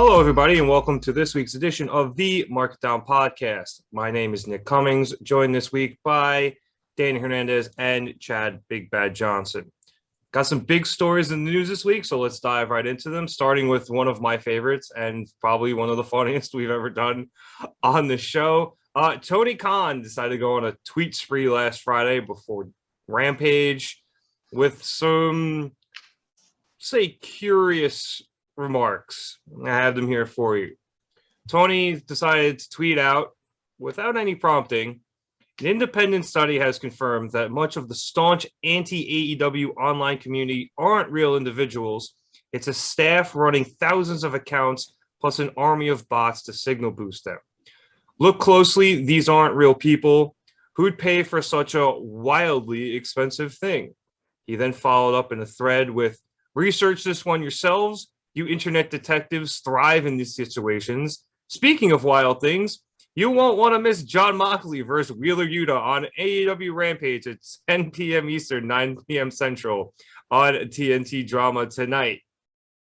Hello, everybody, and welcome to this week's edition of the Market Down Podcast. My name is Nick Cummings, joined this week by Danny Hernandez and Chad Big Bad Johnson. Got some big stories in the news this week, so let's dive right into them, starting with one of my favorites and probably one of the funniest we've ever done on the show. Tony Khan decided to go on a tweet spree last Friday before Rampage with some, say, curious remarks. I have them here for you. Tony decided to tweet out, without any prompting, an independent study has confirmed that much of the staunch anti-AEW online community aren't real individuals. It's a staff running thousands of accounts plus an army of bots to signal boost them. Look closely, these aren't real people. Who'd pay for such a wildly expensive thing? He then followed up in a thread with, research this one yourselves. You internet detectives thrive in these situations. Speaking of wild things, you won't want to miss John Moxley versus Wheeler Yuta on AEW Rampage at 10 p.m. Eastern, 9 p.m. Central on TNT Drama tonight.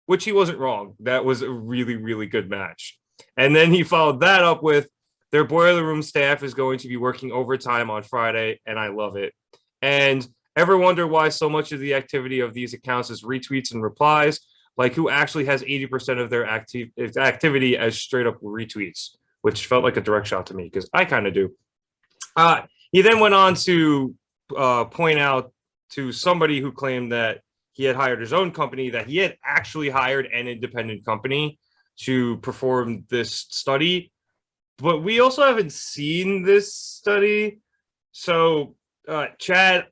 Which he wasn't wrong. That was a really, really good match. And then he followed that up with, their Boiler Room staff is going to be working overtime on Friday, and I love it. And ever wonder why so much of the activity of these accounts is retweets and replies? Like, who actually has 80% of their activity as straight up retweets, which felt like a direct shot to me because I kind of do. He then went on to point out to somebody who claimed that he had hired his own company, that he had actually hired an independent company to perform this study. But we also haven't seen this study. So, Chad,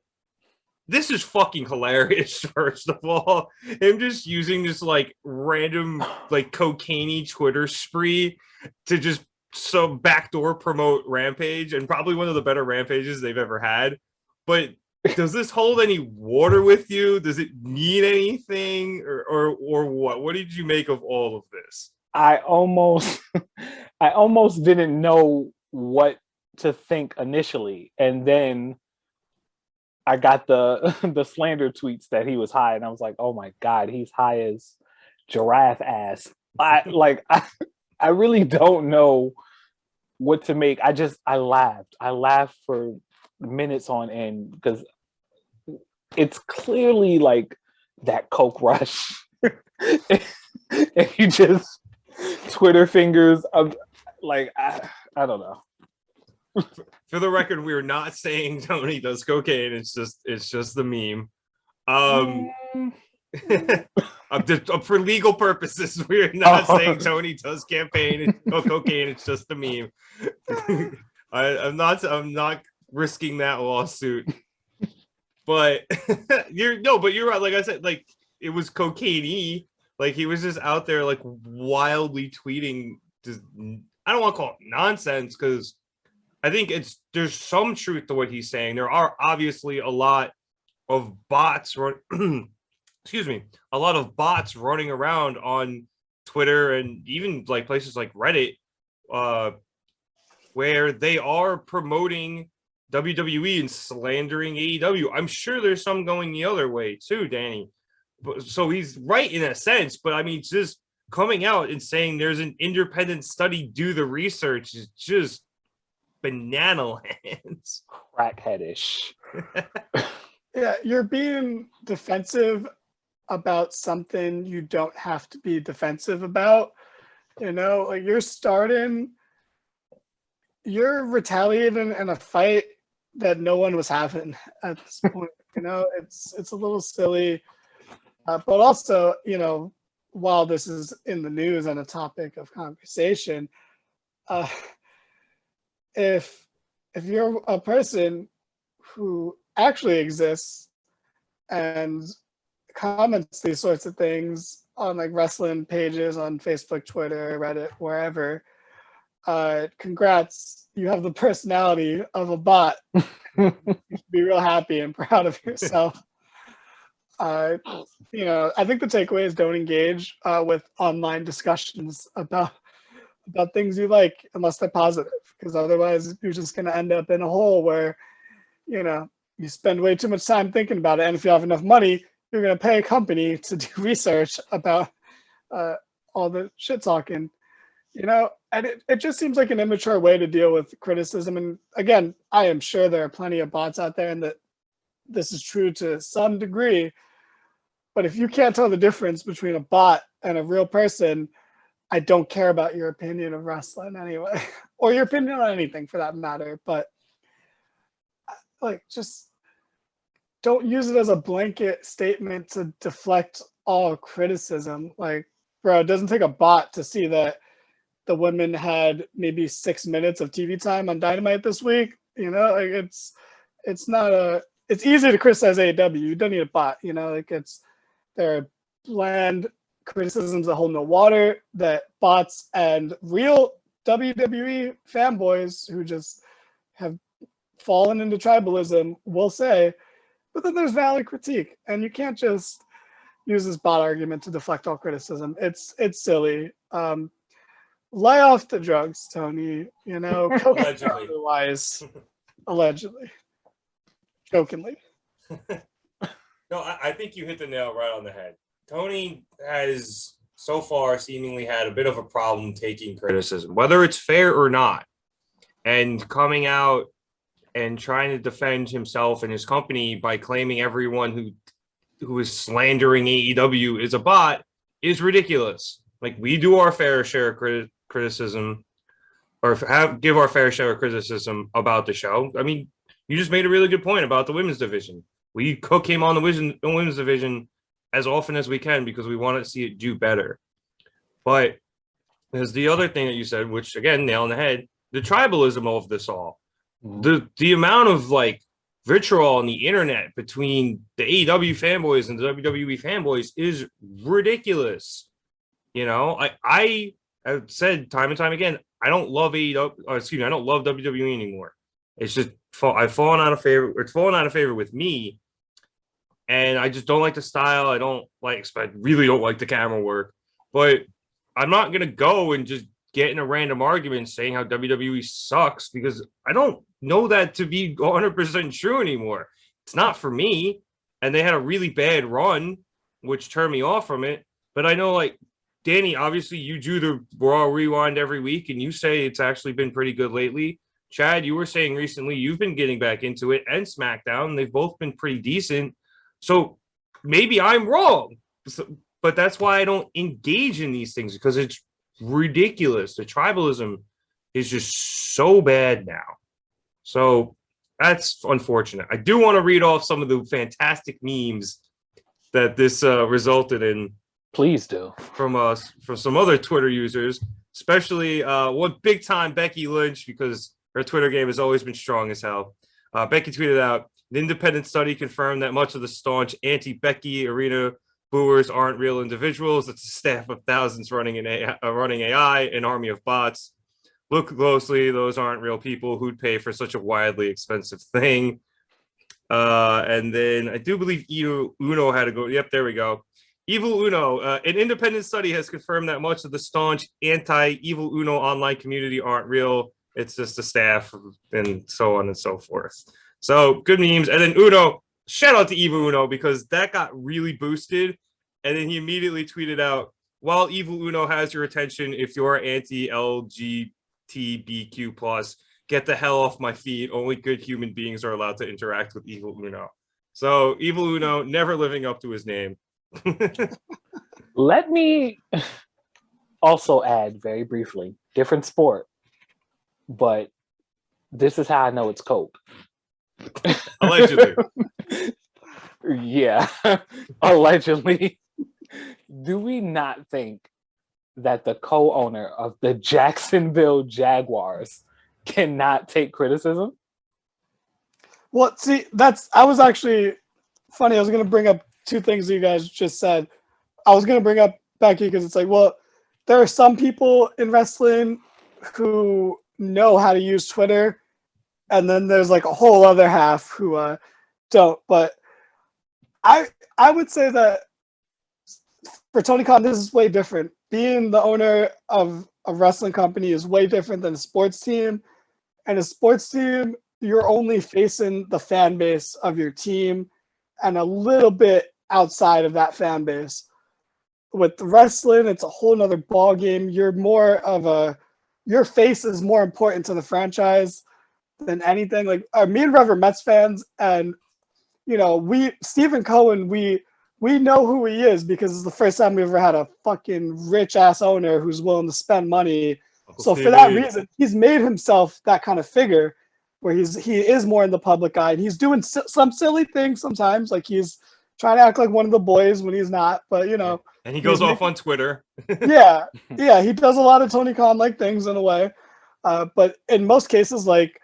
this is fucking hilarious, first of all. Him just using this, like, random, like, cocaine-y Twitter spree to just backdoor promote Rampage, and probably one of the better Rampages they've ever had. But does this hold any water with you? Does it mean anything? Or what? What did you make of all of this? I almost didn't know what to think initially. And then I got the slander tweets that he was high, and I was like, "Oh my god, he's high as giraffe ass." I really don't know what to make. I laughed. I laughed for minutes on end because it's clearly like that coke rush, and you just Twitter fingers. Like I don't know. For the record, we are not saying Tony does cocaine. It's just the meme. For legal purposes, we're not saying Tony does cocaine. It's just a meme. I'm not risking that lawsuit. But you're right. Like I said, like, it was cocaine-y. Like, he was just out there, like, wildly tweeting. Just, I don't want to call it nonsense, because I think there's some truth to what he's saying. There are obviously a lot of bots a lot of bots running around on Twitter and even like places like Reddit, where they are promoting WWE and slandering AEW. I'm sure there's some going the other way too, Danny. So he's right in a sense, but I mean, just coming out and saying there's an independent study, do the research, is just banana lands. Crackheadish. Yeah, you're being defensive about something you don't have to be defensive about. You know, like, you're retaliating in a fight that no one was having at this point. You know, it's a little silly. But also, you know, while this is in the news and a topic of conversation, if you're a person who actually exists and comments these sorts of things on, like, wrestling pages on Facebook, Twitter, Reddit, wherever, congrats, you have the personality of a bot. You should be real happy and proud of yourself. You know, I think the takeaway is don't engage with online discussions about things you like unless they're positive, because otherwise you're just going to end up in a hole where, you know, you spend way too much time thinking about it, and if you have enough money, you're going to pay a company to do research about all the shit talking, and it just seems like an immature way to deal with criticism. And again, I am sure there are plenty of bots out there and that this is true to some degree. But if you can't tell the difference between a bot and a real person, I don't care about your opinion of wrestling anyway, or your opinion on anything for that matter. But like, just don't use it as a blanket statement to deflect all criticism. Like, bro, it doesn't take a bot to see that the women had maybe 6 minutes of TV time on Dynamite this week. Like it's not it's easy to criticize AEW. You don't need a bot, like there are bland criticisms that hold no water that bots and real WWE fanboys who just have fallen into tribalism will say, but then there's valid critique, and you can't just use this bot argument to deflect all criticism. It's silly. Lay off the drugs, Tony. Allegedly. Otherwise, allegedly, jokingly. No, I think you hit the nail right on the head. Tony has so far seemingly had a bit of a problem taking criticism, whether it's fair or not, and coming out and trying to defend himself and his company by claiming everyone who is slandering AEW is a bot is ridiculous. Like, we do our fair share of criticism, or give our fair share of criticism about the show. I mean, you just made a really good point about the women's division. We cook him on the women's division as often as we can because we want to see it do better. But there's the other thing that you said, which again, nail on the head, the tribalism of this all. The amount of like vitriol on the internet between the AEW fanboys and the WWE fanboys is ridiculous. I have said time and time again, I don't love AEW, I don't love WWE anymore. It's just I've fallen out of favor. It's fallen out of favor with me. And I just don't like the style. I really don't like the camera work. But I'm not going to go and just get in a random argument saying how WWE sucks, because I don't know that to be 100% true anymore. It's not for me. And they had a really bad run, which turned me off from it. But I know, like, Danny, obviously you do the Raw Rewind every week, and you say it's actually been pretty good lately. Chad, you were saying recently you've been getting back into it, and SmackDown. They've both been pretty decent. So maybe I'm wrong, but that's why I don't engage in these things, because it's ridiculous. The tribalism is just so bad now. So that's unfortunate. I do want to read off some of the fantastic memes that this resulted in. Please do. From some other Twitter users, especially one big time Becky Lynch, because her Twitter game has always been strong as hell. Becky tweeted out, "An independent study confirmed that much of the staunch anti-Becky arena booers aren't real individuals. It's a staff of thousands running AI, an army of bots. Look closely; those aren't real people who'd pay for such a wildly expensive thing." And then I do believe Uno had to go. Yep, there we go. Evil Uno, an independent study has confirmed that much of the staunch anti-Evil Uno online community aren't real. It's just the staff and so on and so forth. So good memes. And then Uno, shout out to Evil Uno, because that got really boosted. And then he immediately tweeted out, "While Evil Uno has your attention, if you're anti-LGBTQ+, get the hell off my feed. Only good human beings are allowed to interact with Evil Uno." So Evil Uno never living up to his name. Let me also add very briefly, different sport, but this is how I know it's Coke. Allegedly. Yeah, allegedly. Do we not think that the co-owner of the Jacksonville Jaguars cannot take criticism? Well, see, I was actually funny. I was going to bring up two things that you guys just said. I was going to bring up Becky because it's like, well, there are some people in wrestling who know how to use Twitter, and then there's like a whole other half who don't. But I would say that for Tony Khan, this is way different. Being the owner of a wrestling company is way different than a sports team. And a sports team, you're only facing the fan base of your team and a little bit outside of that fan base. with wrestling, it's a whole nother ball game. You're more of a your face is more important to the franchise than anything. Like me and Rev are Mets fans, and we Stephen Cohen, we know who he is because it's the first time we ever had a fucking rich ass owner who's willing to spend money. Uncle So for Stevie. that reason, he's made himself that kind of figure where he is more in the public eye. And he's doing some silly things sometimes, like he's trying to act like one of the boys when he's not. But And he goes off on Twitter. yeah, he does a lot of Tony Khan like things in a way. But in most cases, like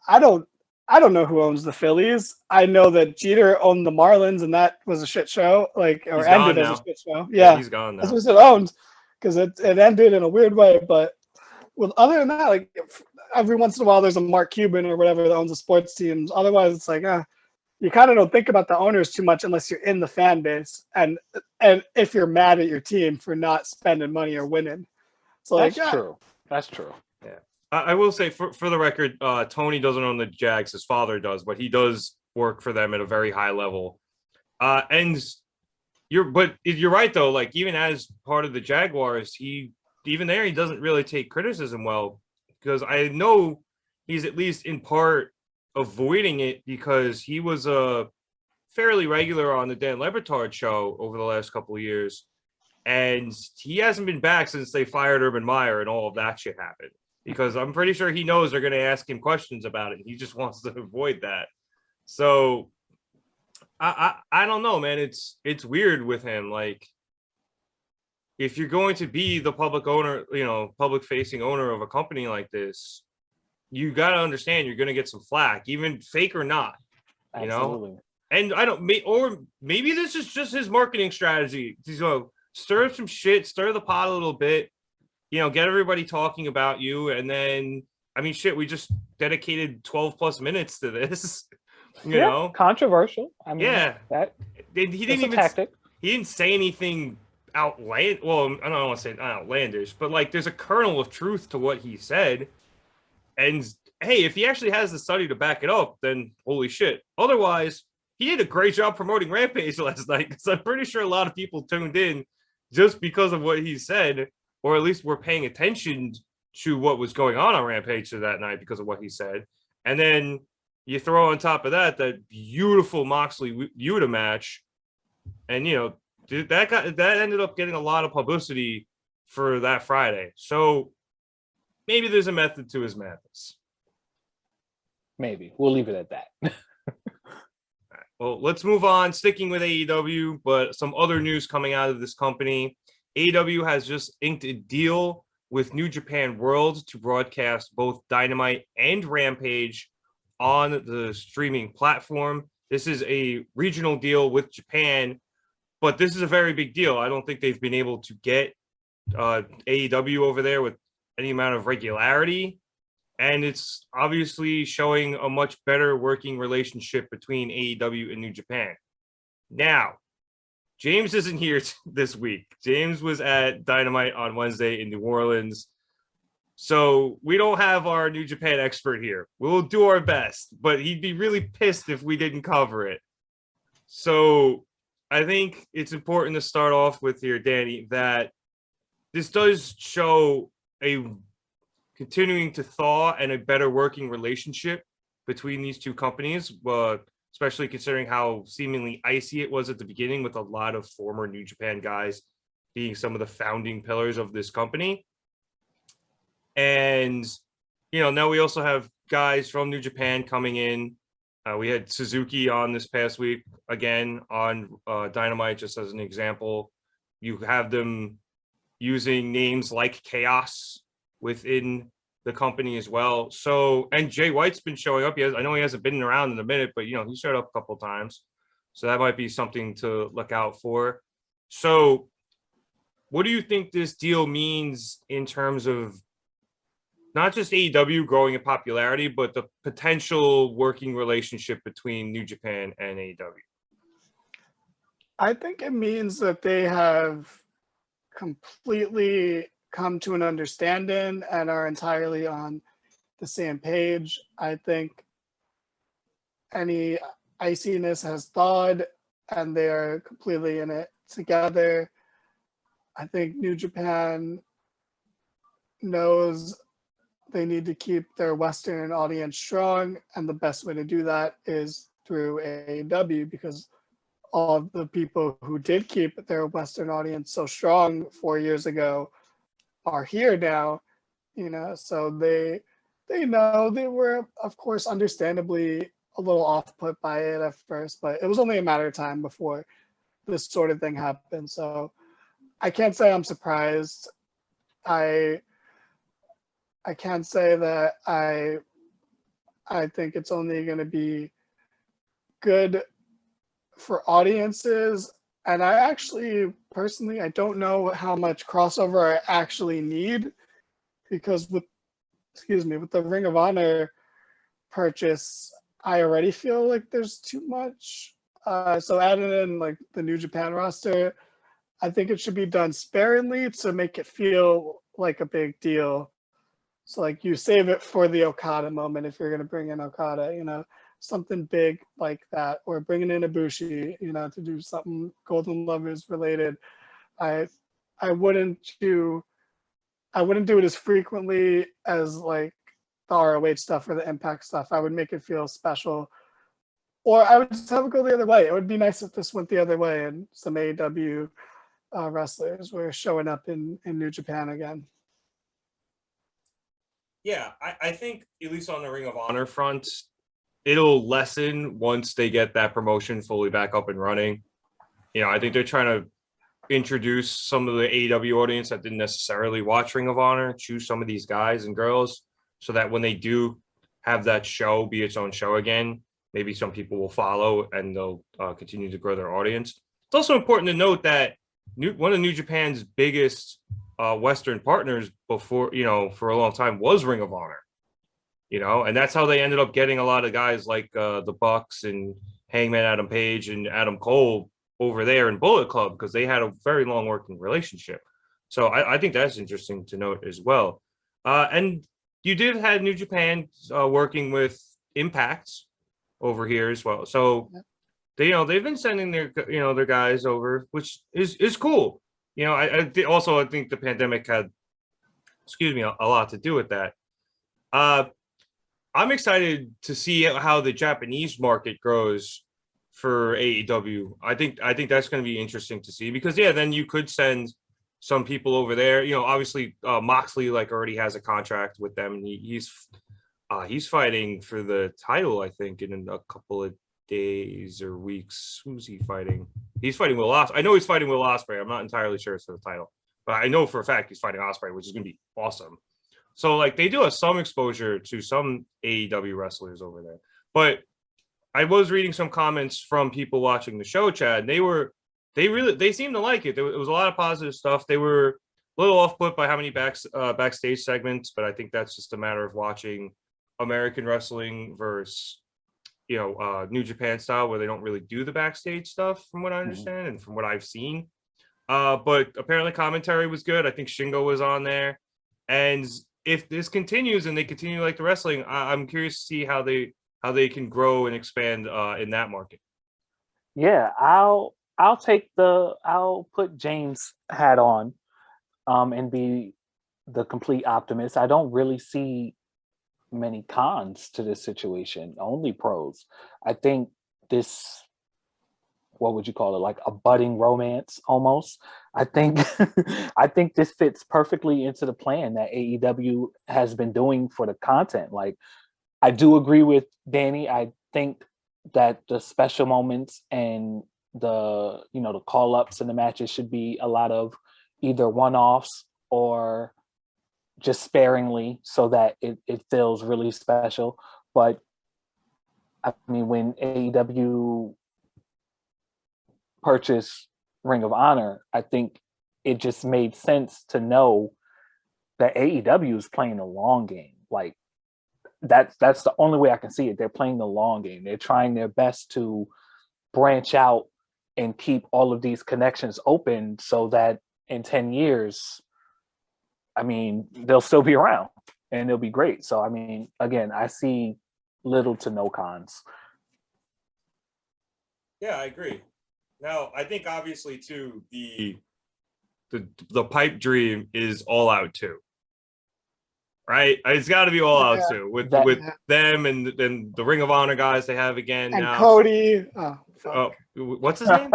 I don't know who owns the Phillies. I know that Jeter owned the Marlins, and that was a shit show. Like, or He's ended gone as now. a shit show. Yeah, Yeah, he's gone now. that's what it owned because it ended in a weird way. But other than that, like every once in a while, there's a Mark Cuban or whatever that owns the sports teams. Otherwise, it's like, you kind of don't think about the owners too much unless you're in the fan base, and if you're mad at your team for not spending money or winning. So that's true. That's true. Yeah, I will say for the record, Tony doesn't own the Jags. His father does, but he does work for them at a very high level. And you're right though. Like even as part of the Jaguars, he doesn't really take criticism well, because I know he's at least in part avoiding it because he was a fairly regular on the Dan Le Batard show over the last couple of years, and he hasn't been back since they fired Urban Meyer and all of that shit happened, because I'm pretty sure he knows they're going to ask him questions about it. He just wants to avoid that. So I don't know, man. It's weird with him. Like, if you're going to be the public owner, public facing owner of a company like this, you got to understand you're going to get some flack, even fake or not, Absolutely. And or maybe this is just his marketing strategy. Stir up some shit, stir the pot a little bit, get everybody talking about you. And then, we just dedicated 12 plus minutes to this, you know, controversial. That he didn't even tactic. He didn't say anything outlandish. Well, I don't want to say outlandish, but like there's a kernel of truth to what he said. And hey, if he actually has the study to back it up, then holy shit. Otherwise, he did a great job promoting Rampage last night, because I'm pretty sure a lot of people tuned in just because of what he said, or at least were paying attention to what was going on Rampage that night because of what he said. And then you throw on top of that beautiful Moxley Yuta match, and that ended up getting a lot of publicity for that Friday. So maybe there's a method to his madness. Maybe. We'll leave it at that. Well, let's move on, sticking with AEW, but some other news coming out of this company. AEW has just inked a deal with New Japan World to broadcast both Dynamite and Rampage on the streaming platform. This is a regional deal with Japan, but this is a very big deal. I don't think they've been able to get AEW over there with any amount of regularity. And it's obviously showing a much better working relationship between AEW and New Japan. Now, James isn't here this week. James was at Dynamite on Wednesday in New Orleans. So we don't have our New Japan expert here. We'll do our best, but he'd be really pissed if we didn't cover it. So I think it's important to start off with here, Danny, that this does show a continuing to thaw and a better working relationship between these two companies, especially considering how seemingly icy it was at the beginning, with a lot of former New Japan guys being some of the founding pillars of this company. And, now we also have guys from New Japan coming in. We had Suzuki on this past week, again, on Dynamite, just as an example. You have them using names like Chaos within the company as well. So, and Jay White's been showing up. I know he hasn't been around in a minute, but he showed up a couple of times. So that might be something to look out for. So what do you think this deal means in terms of not just AEW growing in popularity, but the potential working relationship between New Japan and AEW? I think it means that they have completely come to an understanding and are entirely on the same page. I think any iciness has thawed and they are completely in it together. I think New Japan knows they need to keep their Western audience strong, and the best way to do that is through AEW, because all of the people who did keep their Western audience so strong 4 years ago are here now, so they know they were, of course, understandably a little off put by it at first, but it was only a matter of time before this sort of thing happened. So I can't say I'm surprised. I can't say that I think it's only going to be good for audiences. And I actually, personally, I don't know how much crossover I actually need, because with the Ring of Honor purchase, I already feel like there's too much. So adding in like the New Japan roster, I think it should be done sparingly to make it feel like a big deal. So like you save it for the Okada moment if you're gonna bring in Okada, something big like that, or bringing in Ibushi, to do something Golden Lovers related. I wouldn't do it as frequently as like the ROH stuff or the Impact stuff. I would make it feel special, or I would just have it go the other way. It would be nice if this went the other way and some AEW wrestlers were showing up in New Japan again. Yeah, I think at least on the Ring of Honor front, it'll lessen once they get that promotion fully back up and running. I think they're trying to introduce some of the AEW audience that didn't necessarily watch Ring of Honor, choose some of these guys and girls, so that when they do have that show be its own show again, maybe some people will follow and they'll continue to grow their audience. It's also important to note that one of New Japan's biggest Western partners before, for a long time was Ring of Honor, and that's how they ended up getting a lot of guys like the Bucks and Hangman Adam Page and Adam Cole over there in Bullet Club, because they had a very long working relationship. So I think that's interesting to note as well. And you did have New Japan working with Impact over here as well. So they've been sending their guys over, which is cool. I think the pandemic had, a lot to do with that. I'm excited to see how the Japanese market grows for AEW. I think that's going to be interesting to see, because then you could send some people over there. Obviously Moxley already has a contract with them, and he's fighting for the title, I think, in a couple of days or weeks. Who's he fighting? He's fighting Will Ospreay. I know he's fighting Will Ospreay. I'm not entirely sure it's for the title, but I know for a fact he's fighting Ospreay, which is going to be awesome. So they do have some exposure to some AEW wrestlers over there. But I was reading some comments from people watching the show, Chad. And they seemed to like it. It was a lot of positive stuff. They were a little off put by how many backstage segments, but I think that's just a matter of watching American wrestling versus New Japan style, where they don't really do the backstage stuff, from what I understand and from what I've seen. But apparently commentary was good. I think Shingo was on there. And if this continues and they continue like the wrestling, I'm curious to see how they can grow and expand in that market. Yeah, I'll put James' hat on and be the complete optimist. I don't really see many cons to this situation, only pros. I think this, what would you call it, like a budding romance almost. I think I think this fits perfectly into the plan that AEW has been doing for the content. I do agree with Danny. I think that the special moments and the call-ups and the matches should be a lot of either one-offs or just sparingly, so that it feels really special. But I mean, when AEW purchased Ring of Honor, I think it just made sense to know that AEW is playing a long game. That's the only way I can see it. They're playing the long game. They're trying their best to branch out and keep all of these connections open, so that in 10 years, they'll still be around and they'll be great. So, again, I see little to no cons. Yeah, I agree. Now, I think obviously too, the pipe dream is All Out too, right? It's got to be All Out too with them and the Ring of Honor guys they have again and now. Cody. What's his name?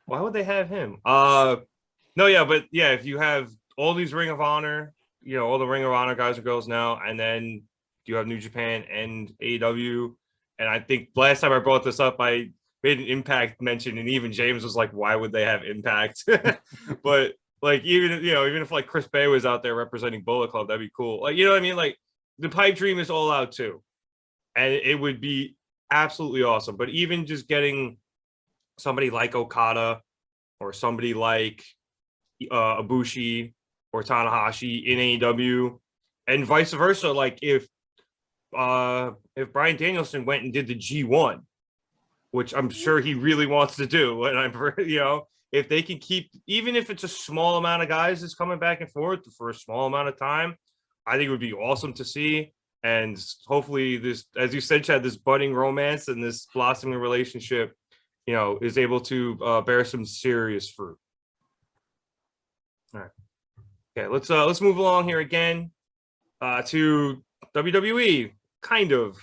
Why would they have him? No, yeah, but yeah, if you have all these Ring of Honor, all the Ring of Honor guys and girls now, and then you have New Japan and AEW, and I think last time I brought this up, I made an Impact mention, and even James was like, "Why would they have Impact?" But like, even if like Chris Bay was out there representing Bullet Club, that'd be cool. Like, you know what I mean? Like, the pipe dream is All Out too, and it would be absolutely awesome. But even just getting somebody like Okada or somebody like Ibushi or Tanahashi in AEW, and vice versa. Like if Bryan Danielson went and did the G1, which I'm sure he really wants to do, and if they can keep, even if it's a small amount of guys that's coming back and forth for a small amount of time, I think it would be awesome to see. And hopefully this, as you said, Chad, this budding romance and this blossoming relationship, is able to bear some serious fruit. All right. Okay, let's move along here again to WWE, kind of.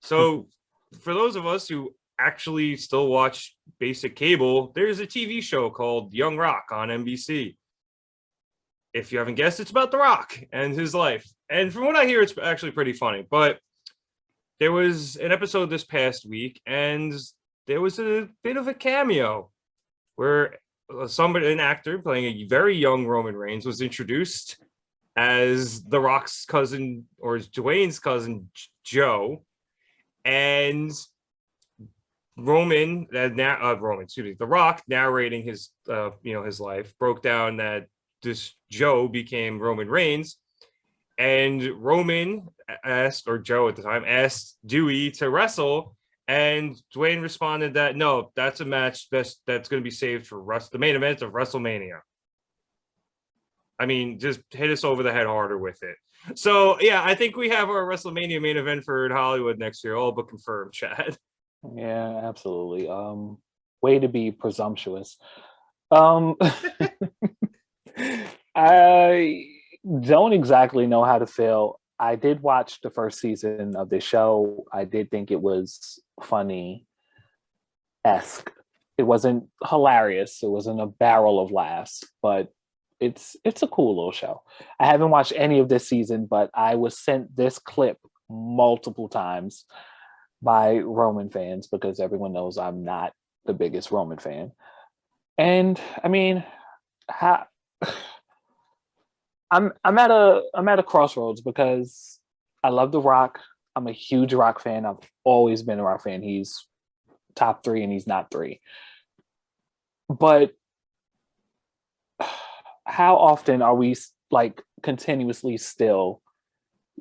So for those of us who actually still watch basic cable, there's a TV show called Young Rock on NBC. If you haven't guessed, it's about The Rock and his life. And from what I hear, it's actually pretty funny. But there was an episode this past week, and there was a bit of a cameo where an actor playing a very young Roman Reigns was introduced as The Rock's cousin, or Dwayne's cousin, Joe. And The Rock, narrating his his life, broke down that this Joe became Roman Reigns, and Joe at the time asked Dewey to wrestle, and Dwayne responded that no, that's a match that's going to be saved for the main event of WrestleMania. I mean, just hit us over the head harder with it. So yeah, I think we have our WrestleMania main event for in Hollywood next year, all but confirmed, Chad. Yeah, absolutely. Way to be presumptuous. I don't exactly know how to feel. I did watch the first season of the show. I did think it was funny-esque. It wasn't hilarious. It wasn't a barrel of laughs, but it's a cool little show. I haven't watched any of this season, but I was sent this clip multiple times by Roman fans, because everyone knows I'm not the biggest Roman fan. And I mean, I'm at a crossroads, because I love The Rock. I'm a huge Rock fan. I've always been a Rock fan. He's top 3 and he's not 3. But how often are we like continuously still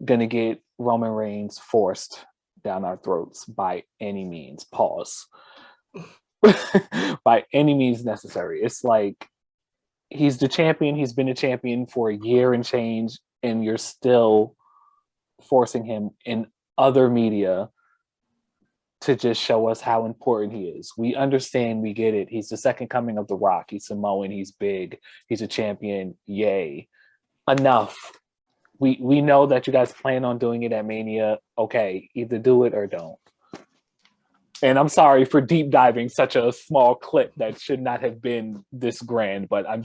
gonna get Roman Reigns forced down our throats by any means? Pause. By any means necessary. It's like, he's the champion. He's been a champion for a year and change, and you're still forcing him in other media to just show us how important he is. We understand, we get it. He's the second coming of The Rock. He's Samoan, he's big, he's a champion. Yay. Enough. We know that you guys plan on doing it at Mania. Okay, either do it or don't. And I'm sorry for deep diving such a small clip that should not have been this grand, but I'm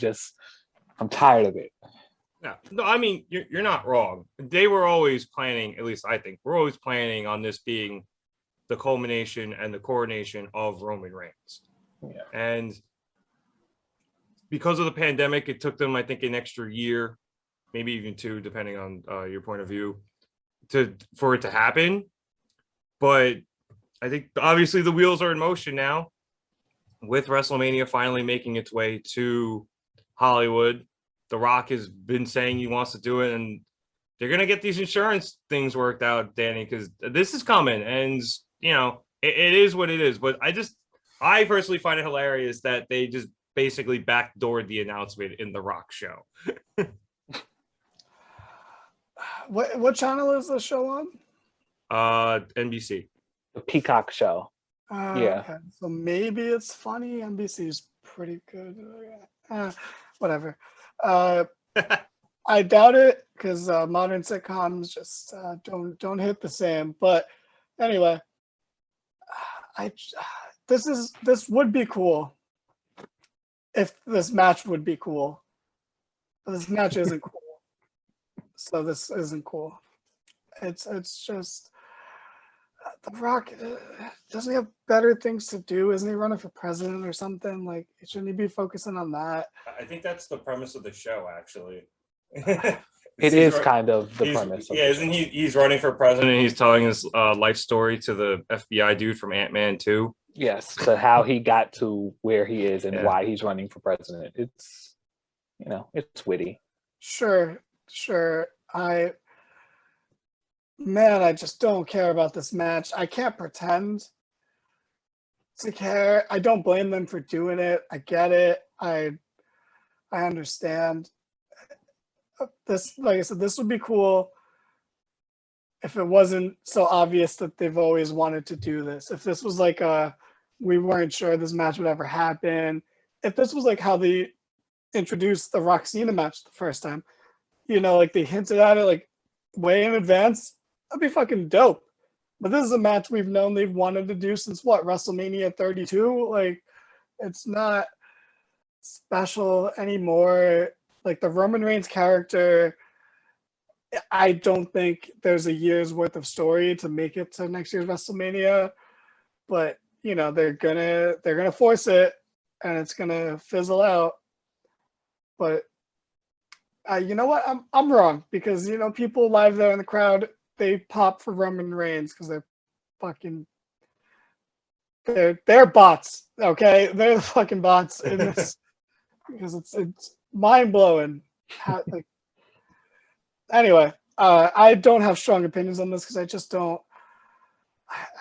tired of it. Yeah, no, I mean, you're not wrong. They were always planning, at least I think, we're always planning on this being the culmination and the coronation of Roman Reigns. Yeah. And because of the pandemic, it took them, I think, an extra year, maybe even 2, depending on your point of view, for it to happen. But I think obviously the wheels are in motion now, with WrestleMania finally making its way to Hollywood. The Rock has been saying he wants to do it, and they're going to get these insurance things worked out, Danny, because this is coming, and it is what it is. But I personally find it hilarious that they just basically backdoored the announcement in the Rock show. What channel is the show on? NBC. The Peacock show. Yeah. Okay. So maybe it's funny. NBC is pretty good. Whatever. I doubt it because modern sitcoms just don't hit the same. But anyway, this would be cool if this match would be cool. But this match isn't cool, so this isn't cool. It's just The Rock doesn't he have better things to do? Isn't he running for president or something? Like, shouldn't he be focusing on that? I think that's the premise of the show, actually. It is kind of the premise. Yeah, isn't he? He's running for president. And he's telling his life story to the FBI dude from Ant-Man 2. Yes, so how he got to where he is and why he's running for president. It's, it's witty. Sure. I just don't care about this match. I can't pretend to care. I don't blame them for doing it. I get it. I understand. This, like I said, this would be cool if it wasn't so obvious that they've always wanted to do this. If this was like we weren't sure this match would ever happen. If this was like how they introduced the Rock Cena match the first time, like they hinted at it like way in advance, that'd be fucking dope. But this is a match we've known they've wanted to do since what, WrestleMania 32? Like, it's not special anymore. Like, the Roman Reigns character, I don't think there's a year's worth of story to make it to next year's WrestleMania. But, they're gonna force it and it's gonna fizzle out. But you know what? I'm wrong because people live there in the crowd, they pop for Roman Reigns because they're fucking they're bots. Okay, they're the fucking bots in this because it's mind blowing. Anyway, I don't have strong opinions on this because I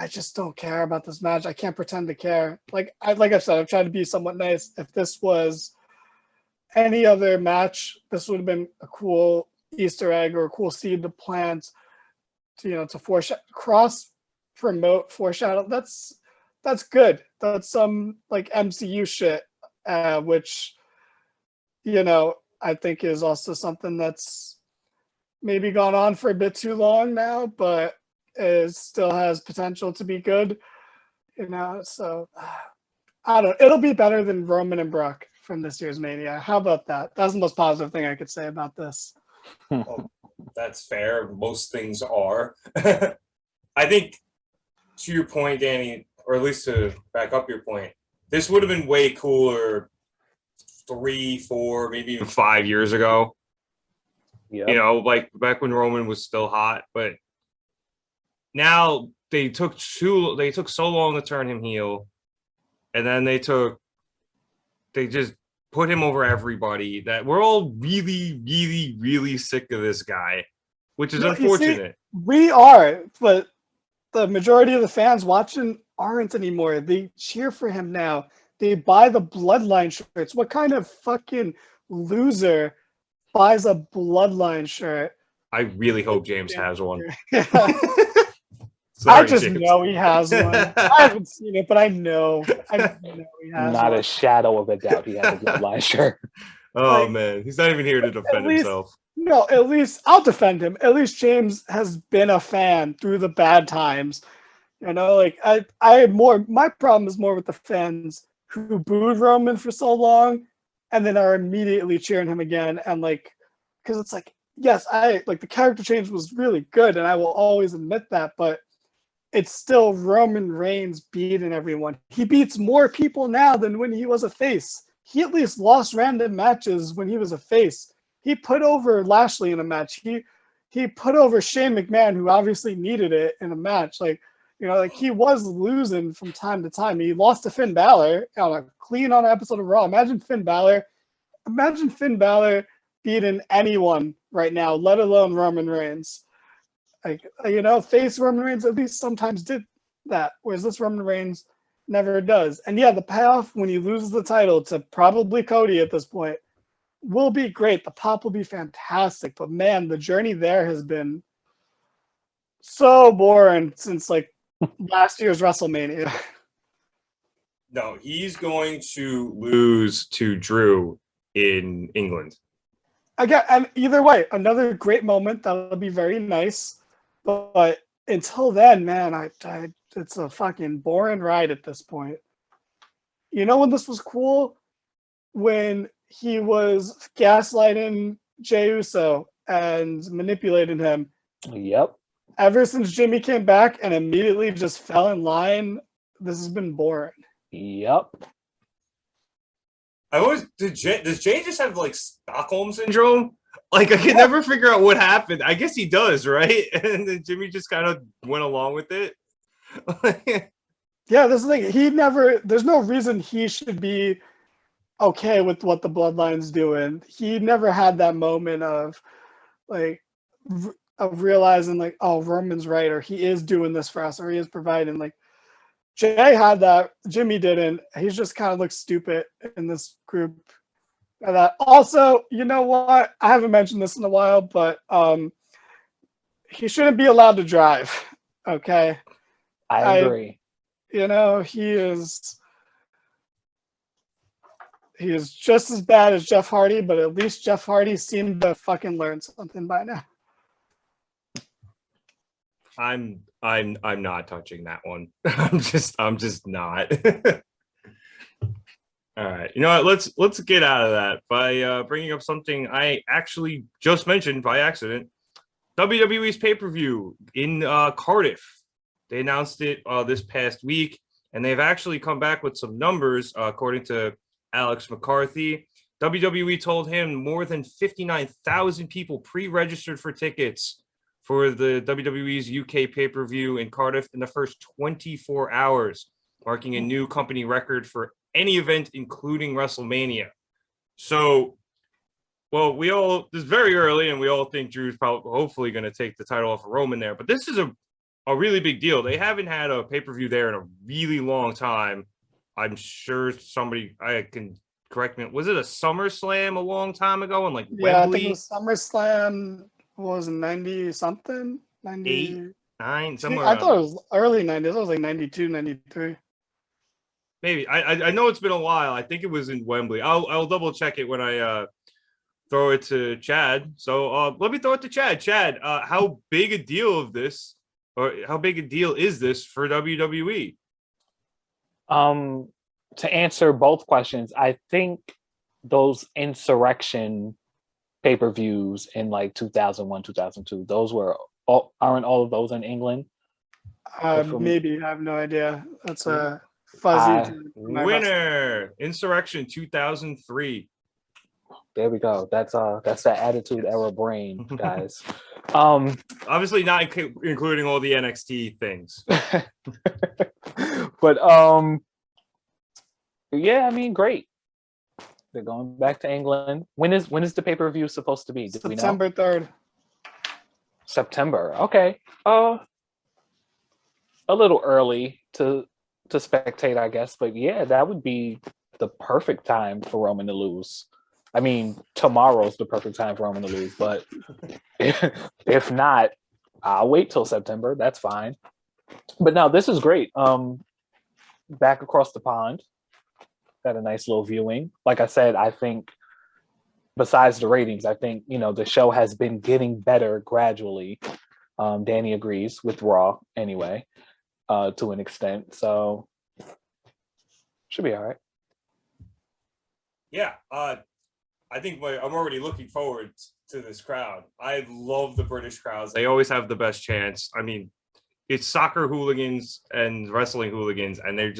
just don't care about this match. I can't pretend to care. Like I said, I've tried to be somewhat nice. If this was any other match, this would have been a cool Easter egg or a cool seed to plant to foreshadow, cross promote, foreshadow. That's good. That's some like MCU shit, which I think is also something that's maybe gone on for a bit too long now, but it still has potential to be good. So I don't. It'll be better than Roman and Brock from this year's Mania. How about that? That's the most positive thing I could say about this. Well, that's fair. Most things are. I think, to your point, Danny, or at least to back up your point, this would have been way cooler 3, 4, maybe even 5 years ago. Yep. Like back when Roman was still hot. But now they took so long to turn him heel, and then they just put him over everybody that we're all really, really, really sick of this guy, which is unfortunate. We are, but the majority of the fans watching aren't anymore. They cheer for him now. They buy the Bloodline shirts. What kind of fucking loser buys a Bloodline shirt? I really hope James has one. Sorry, I just know he has one. I haven't seen it, but I know he has Not one. a shadow of a doubt he has a Bloodline shirt. Oh, man. He's not even here to defend himself. No, at least I'll defend him. At least James has been a fan through the bad times. Like I had more. My problem is more with the fans who booed Roman for so long, and then are immediately cheering him again. And because it's like, yes, the character change was really good, and I will always admit that. But it's still Roman Reigns beating everyone. He beats more people now than when he was a face. He at least lost random matches when he was a face. He put over Lashley in a match. He put over Shane McMahon, who obviously needed it in a match. He was losing from time to time. He lost to Finn Balor on an episode of Raw. Imagine Finn Balor beating anyone right now, let alone Roman Reigns. Face Roman Reigns at least sometimes did that, whereas this Roman Reigns never does. And yeah, the payoff when he loses the title to probably Cody at this point will be great. The pop will be fantastic. But man, the journey there has been so boring since last year's WrestleMania. No, he's going to lose to Drew in England. Again, and either way, another great moment that'll be very nice. But until then, man, it's a fucking boring ride at this point. You know when this was cool? When he was gaslighting Jey Uso and manipulating him. Yep. Ever since Jimmy came back and immediately just fell in line, this has been boring. Yep. Does Jay just have like Stockholm syndrome? Like I can never figure out what happened. I guess he does, right? And then Jimmy just kind of went along with it. Yeah, this is the thing. There's no reason he should be okay with what the Bloodline's doing. He never had that moment of realizing like, oh, Roman's right, or he is doing this for us, or he is providing. Like Jay had that, Jimmy didn't. He's just kind of looks stupid in this group. And that also, you know what? I haven't mentioned this in a while, but he shouldn't be allowed to drive. Okay. I agree. You know, he is just as bad as Jeff Hardy, but at least Jeff Hardy seemed to fucking learn something by now. I'm not touching that one. I'm just not. All right. You know what? Let's get out of that by bringing up something I actually just mentioned by accident. WWE's pay-per-view in Cardiff. They announced it this past week, and they've actually come back with some numbers, according to Alex McCarthy. WWE told him more than 59,000 people pre-registered for tickets for the WWE's UK pay-per-view in Cardiff in the first 24 hours, marking a new company record for any event, including WrestleMania. So, well, this is very early, and we all think Drew's hopefully going to take the title off of Roman there, but this is a really big deal. They haven't had a pay-per-view there in a really long time. I'm sure I can correct me. Was it a SummerSlam a long time ago? And like yeah, Wembley? I think it was SummerSlam was 90 something, 90 9 somewhere. I thought it was early 90s. It was like 92, 93. Maybe. I know it's been a while. I think it was in Wembley. I'll double check it when I throw it to Chad. So let me throw it to Chad. Chad, how big a deal is this for WWE? To answer both questions, I think those Insurrection pay-per-views in like 2001, 2002, aren't all of those in England? Maybe. I have no idea. That's a fuzzy. Winner, Insurrection 2003. There we go. That's that Attitude Era brain, guys. Obviously not including all the NXT things. But yeah, I mean, great. They're going back to England. When is the pay-per-view supposed to be? Did September 3rd. September. Okay. A little early to spectate, I guess, but yeah, that would be the perfect time for Roman to lose. I mean, tomorrow's the perfect time for Roman to lose, but if not, I'll wait till September. That's fine. But no, this is great. Back across the pond, got a nice little viewing. Like I said, I think besides the ratings, I think, the show has been getting better gradually. Danny agrees with Raw anyway, to an extent. So should be all right. Yeah. I think I'm already looking forward to this crowd. I love the British crowds. They always have the best chance. I mean, it's soccer hooligans and wrestling hooligans, and they're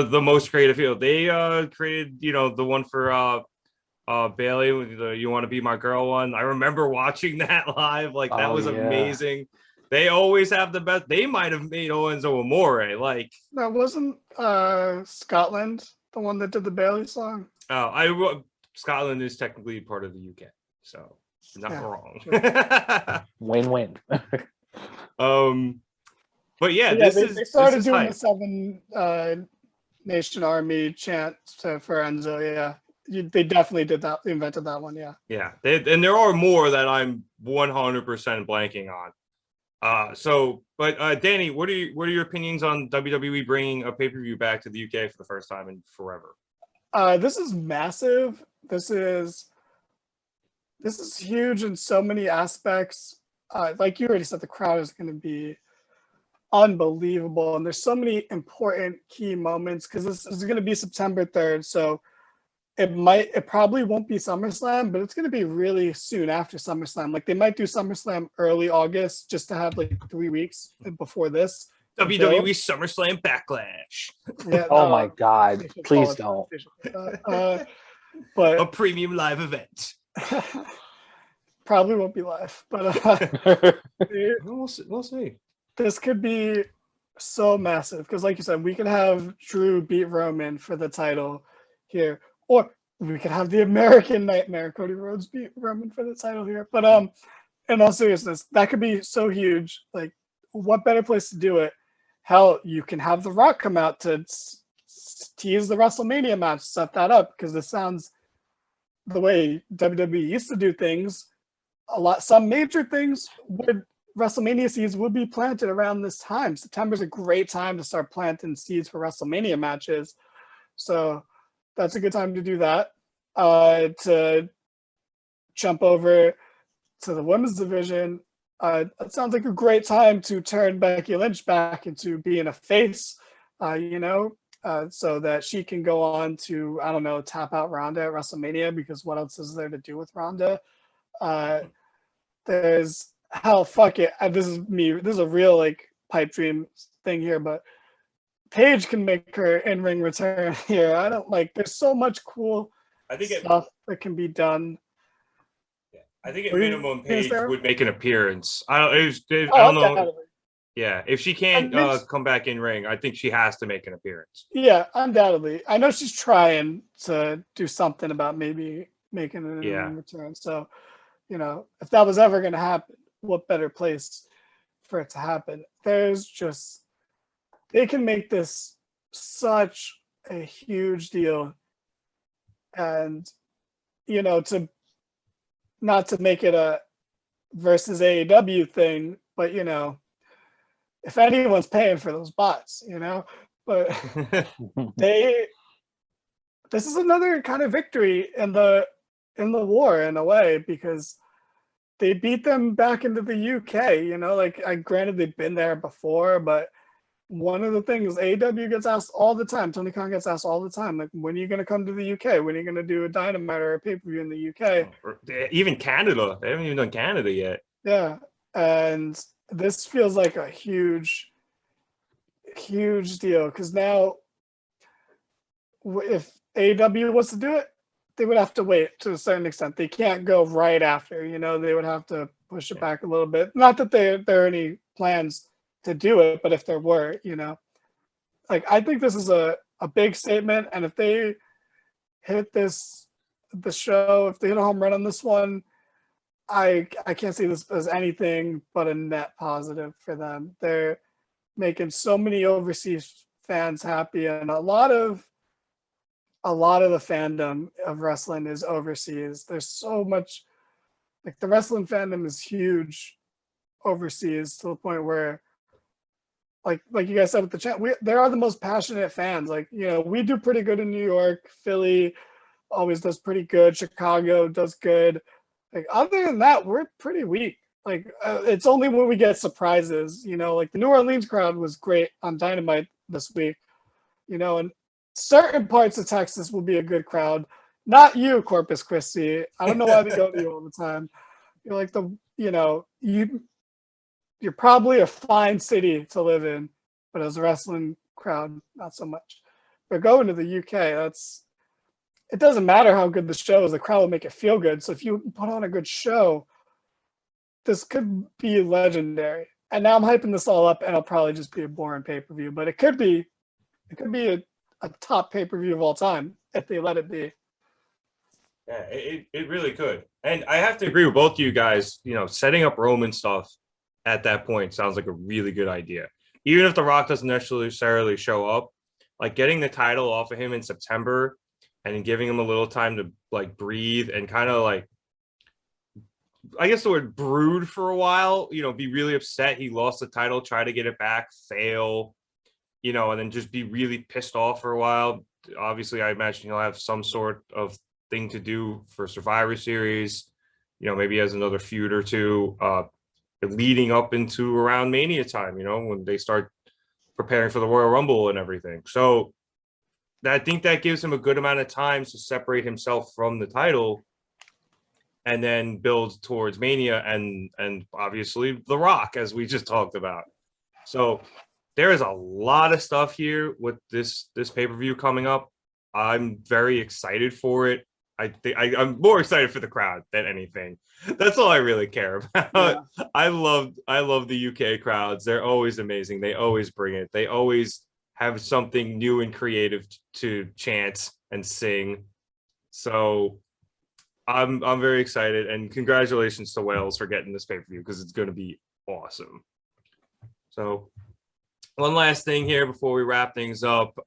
the most creative field. They created, the one for Bailey with the "You Want to Be My Girl" one. I remember watching that live. Like that was amazing. They always have the best. They might have made Enzo Amore. Like that wasn't Scotland the one that did the Bailey song. Scotland is technically part of the UK, so not wrong. Sure. Win-win. But yeah, they started doing the 7 Nation Army chant for Enzo. Yeah, they definitely did that. They invented that one. Yeah. Yeah, and there are more that I'm 100% blanking on. Danny, what are your opinions on WWE bringing a pay-per-view back to the UK for the first time in forever? This is massive. This is huge in so many aspects. Like you already said, the crowd is going to be unbelievable, and there's so many important key moments because this is going to be September 3rd. So it probably won't be SummerSlam, but it's going to be really soon after SummerSlam. Like they might do SummerSlam early August just to have like 3 weeks before this. WWE SummerSlam Backlash. Yeah, Oh my God! Please don't. But a premium live event. Probably won't be live, but We'll see. This could be so massive because, like you said, we could have Drew beat Roman for the title here, or we could have the American Nightmare Cody Rhodes beat Roman for the title here. But in all seriousness, that could be so huge. Like, what better place to do it? Hell, you can have The Rock come out to tease the WrestleMania match, set that up because this sounds the way WWE used to do things. Some major things would WrestleMania seeds would be planted around this time. September's a great time to start planting seeds for WrestleMania matches. So that's a good time to do that. To jump over to the women's division, it sounds like a great time to turn Becky Lynch back into being a face, so that she can go on to, I don't know, tap out Ronda at WrestleMania, because what else is there to do with Ronda? There's fuck it. This is me. This is a real like pipe dream thing here, but Paige can make her in-ring return here. I don't like. There's so much cool stuff that can be done. Yeah, I think at minimum Paige would make an appearance. I don't know. Yeah, if she can't come back in ring, I think she has to make an appearance. Yeah, undoubtedly. I know she's trying to do something about maybe making an in-ring return. So, if that was ever going to happen, what better place for it to happen? They can make this such a huge deal. And, to not to make it a versus AEW thing, but, if anyone's paying for those bots, but this is another kind of victory in the war in a way, because they beat them back into the UK, granted they've been there before, but one of the things AEW gets asked all the time, Tony Khan gets asked all the time, like, when are you going to come to the UK? When are you going to do a Dynamite or a pay-per-view in the UK? Even Canada. They haven't even done Canada yet. Yeah. And this feels like a huge deal, because now if AEW was to do it, they would have to wait to a certain extent. They can't go right after, they would have to push it back a little bit. Not that there are any plans to do it, but if there were, I think this is a big statement. And if they hit the show, if they hit a home run on this one, I can't see this as anything but a net positive for them. They're making so many overseas fans happy, and a lot of the fandom of wrestling is overseas. There's so much, like, the wrestling fandom is huge overseas, to the point where, like you guys said with the chat, they are the most passionate fans. Like, we do pretty good in New York. Philly always does pretty good. Chicago does good. Like, other than that, we're pretty weak. Like, it's only when we get surprises, like the New Orleans crowd was great on Dynamite this week, and certain parts of Texas will be a good crowd. Not you, Corpus Christi. I don't know why they go to you all the time. You're like you're probably a fine city to live in, but as a wrestling crowd, not so much. But going to the UK, it doesn't matter how good the show is, the crowd will make it feel good. So if you put on a good show, this could be legendary. And now I'm hyping this all up, and it'll probably just be a boring pay-per-view, but it could be a top pay-per-view of all time if they let it be. Yeah, it really could. And I have to agree with both of you guys, setting up Roman stuff at that point sounds like a really good idea. Even if The Rock doesn't necessarily show up, like getting the title off of him in September and giving him a little time to like breathe and kind of like I guess the word brood for a while, be really upset he lost the title, try to get it back, fail, and then just be really pissed off for a while. Obviously, I imagine he'll have some sort of thing to do for Survivor Series. Maybe he has another feud or two leading up into around Mania time, when they start preparing for the Royal Rumble and everything. So I think that gives him a good amount of time to separate himself from the title and then build towards Mania and obviously The Rock, as we just talked about. So there is a lot of stuff here with this pay-per-view coming up. I'm very excited for it. I'm more excited for the crowd than anything. That's all I really care about. Yeah. I love the UK crowds. They're always amazing. They always bring it. They always have something new and creative to chant and sing. So I'm very excited, and congratulations to Wales for getting this pay-per-view because it's going to be awesome. So one last thing here before we wrap things up.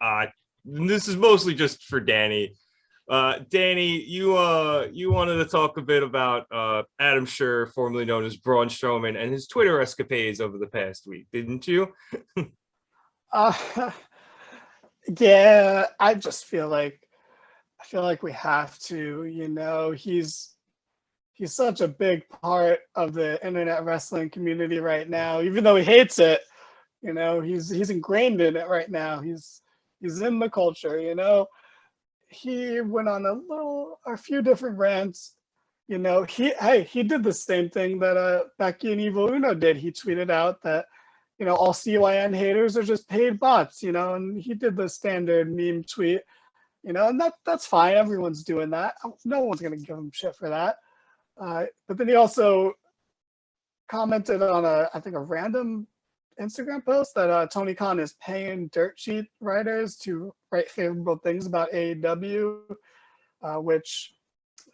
This is mostly just for Danny. Danny, you wanted to talk a bit about Adam Scherr, formerly known as Braun Strowman, and his Twitter escapades over the past week, didn't you? Yeah, I feel like we have to. He's such a big part of the internet wrestling community right now. Even though he hates it, he's ingrained in it right now. He's in the culture. He went on a few different rants. He did the same thing that Becky and Evil Uno did. He tweeted out that all CYN haters are just paid bots. And he did the standard meme tweet. And that's fine. Everyone's doing that. No one's gonna give him shit for that. But then he also commented on I think a random Instagram post that Tony Khan is paying dirt sheet writers to write favorable things about AEW, which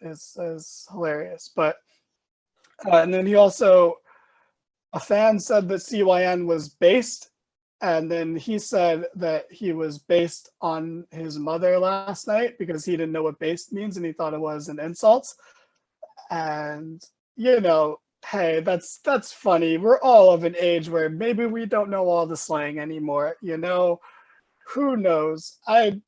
is hilarious. But and then he also, a fan said that CYN was based, and then he said that he was based on his mother last night because he didn't know what based means and he thought it was an insult. And hey, that's funny. We're all of an age where maybe we don't know all the slang anymore. Who knows? I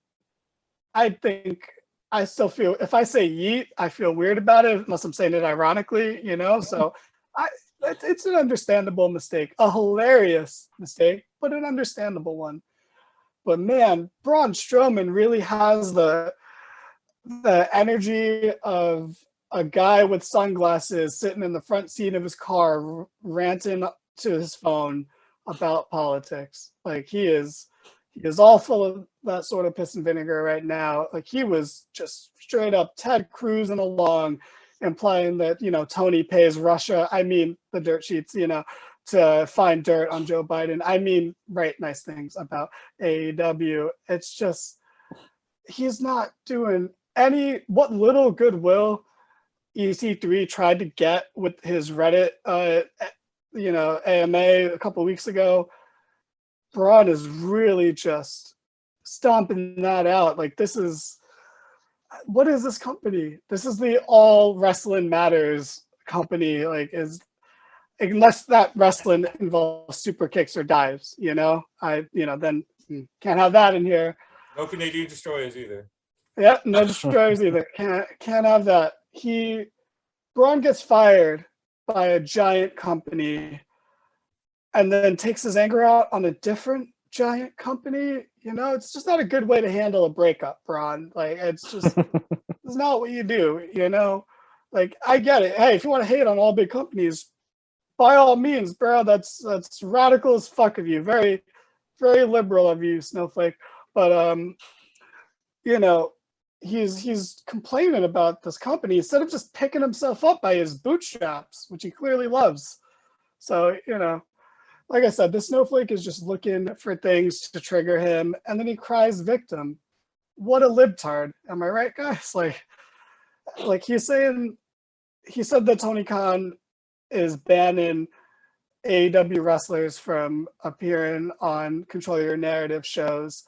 think I still feel, if I say yeet, I feel weird about it unless I'm saying it ironically. So it's an understandable mistake, a hilarious mistake, but an understandable one. But man, Braun Strowman really has the energy of a guy with sunglasses sitting in the front seat of his car ranting to his phone about politics. Like he is all full of that sort of piss and vinegar right now. Like he was just straight up Ted Cruzing along, implying that Tony pays Russia, the dirt sheets, to find dirt on Joe Biden. Write nice things about AEW. It's just he's not doing what little goodwill EC3 tried to get with his Reddit, AMA a couple of weeks ago. Braun is really just stomping that out. Like what is this company? This is the All Wrestling Matters company. Unless that wrestling involves super kicks or dives, then can't have that in here. No Canadian destroyers either. Yeah, no destroyers either. Can't have that. Braun gets fired by a giant company and then takes his anger out on a different giant company. It's just not a good way to handle a breakup, Braun. It's just it's not what you do. I get it. Hey, if you want to hate on all big companies, by all means, bro. That's radical as fuck of you. Very, very liberal of you, Snowflake. But he's complaining about this company instead of just picking himself up by his bootstraps, which he clearly loves. So, like I said, the Snowflake is just looking for things to trigger him, and then he cries victim. What a libtard. Am I right, guys? He said that Tony Khan is banning AEW wrestlers from appearing on Control Your Narrative shows,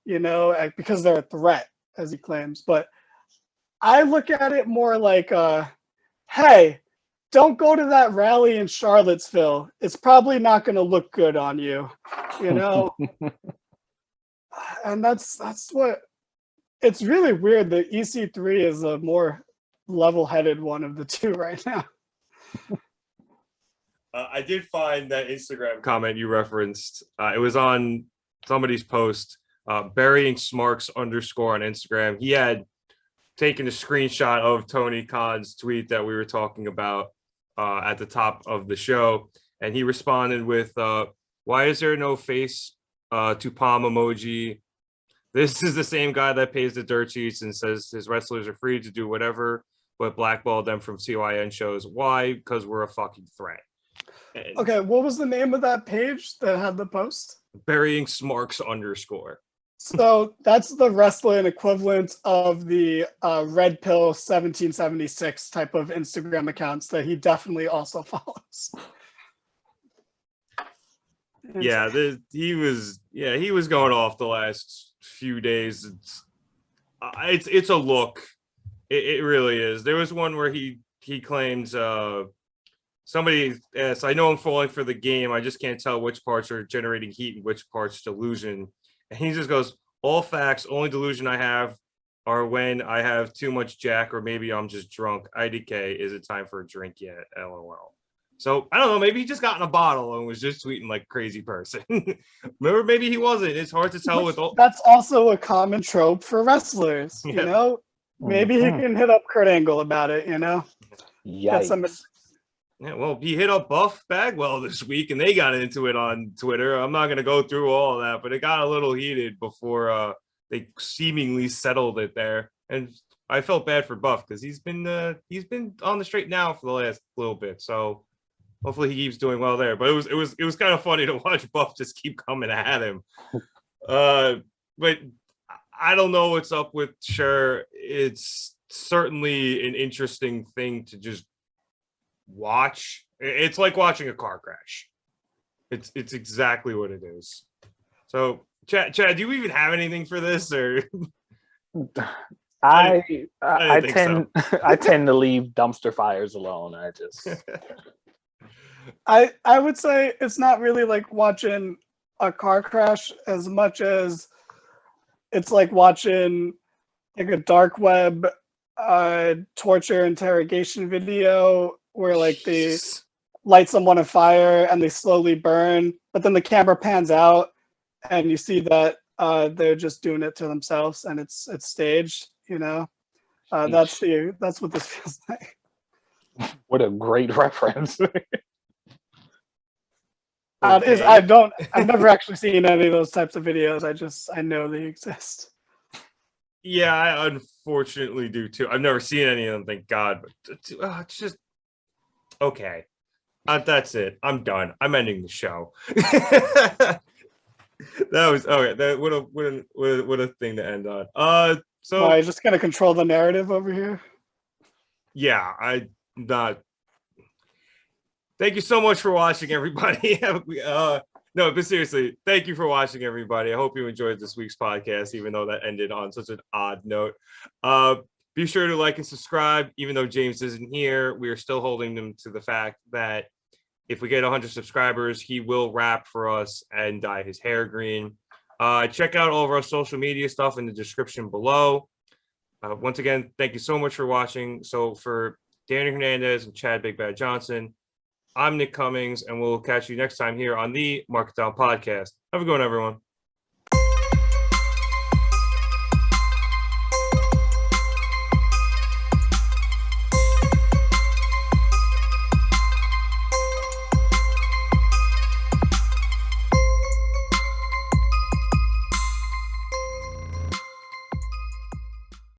because they're a threat, as he claims. But I look at it more like, hey, don't go to that rally in Charlottesville. It's probably not going to look good on you, you know? And that's what, it's really weird that EC3 is a more level-headed one of the two right now. I did find that Instagram comment you referenced. It was on somebody's post, burying smarks _ on Instagram. He had taken a screenshot of Tony Khan's tweet that we were talking about at the top of the show. And he responded with, why is there no face to palm emoji? This is the same guy that pays the dirt sheets and says his wrestlers are free to do whatever, but blackball them from CYN shows. Why? Because we're a fucking threat. And Okay, what was the name of that page that had the post? burying smarks _ So that's the wrestling equivalent of the Red Pill 1776 type of Instagram accounts that he definitely also follows. Yeah, he was going off the last few days. It's a look. It really is. There was one where he claims somebody asked, I know I'm falling for the game. I just can't tell which parts are generating heat and which parts delusion. And he just goes, all facts, only delusion I have are when I have too much Jack or maybe I'm just drunk. IDK, is it time for a drink yet? LOL. So I don't know, maybe he just got in a bottle and was just tweeting like a crazy person. Remember, maybe he wasn't. It's hard to tell with all. That's also a common trope for wrestlers, Yeah. you know? Maybe he can hit up Kurt Angle about it, you know? Yikes. Yeah, well, he hit up Buff Bagwell this week, and they got into it on Twitter. I'm not going to go through all of that, but it got a little heated before they seemingly settled it there. And I felt bad for Buff because he's been on the straight now for the last little bit. So hopefully he keeps doing well there. But it was kind of funny to watch Buff just keep coming at him. But I don't know what's up with Sure. It's certainly an interesting thing to just watch. It's like watching a car crash. It's exactly what it is. So Chad, do you even have anything for this, or I tend I tend to leave dumpster fires alone. I would say it's not really like watching a car crash as much as it's like watching like a dark web torture interrogation video where like they light someone on fire and they slowly burn, but then the camera pans out and you see that they're just doing it to themselves and it's staged, you know. That's what this feels like. What a great reference. I've never actually seen any of those types of videos. I know they exist. Yeah, I unfortunately do too. I've never seen any of them, thank God. But it's just okay. That's it. I'm done. I'm ending the show. That was okay. What a thing to end on. So I'm just gonna control the narrative over here. Yeah, I'm not. Thank you so much for watching, everybody. No, but seriously, thank you for watching, everybody. I hope you enjoyed this week's podcast, even though that ended on such an odd note. Be sure to like and subscribe. Even though James isn't here, we are still holding them to the fact that if we get 100 subscribers, he will rap for us and dye his hair green. Check out all of our social media stuff in the description below. Once again, thank you so much for watching. So for Danny Hernandez and Chad Big Bad Johnson, I'm Nick Cummings, and we'll catch you next time here on the Market Down Podcast. Have a good one, everyone.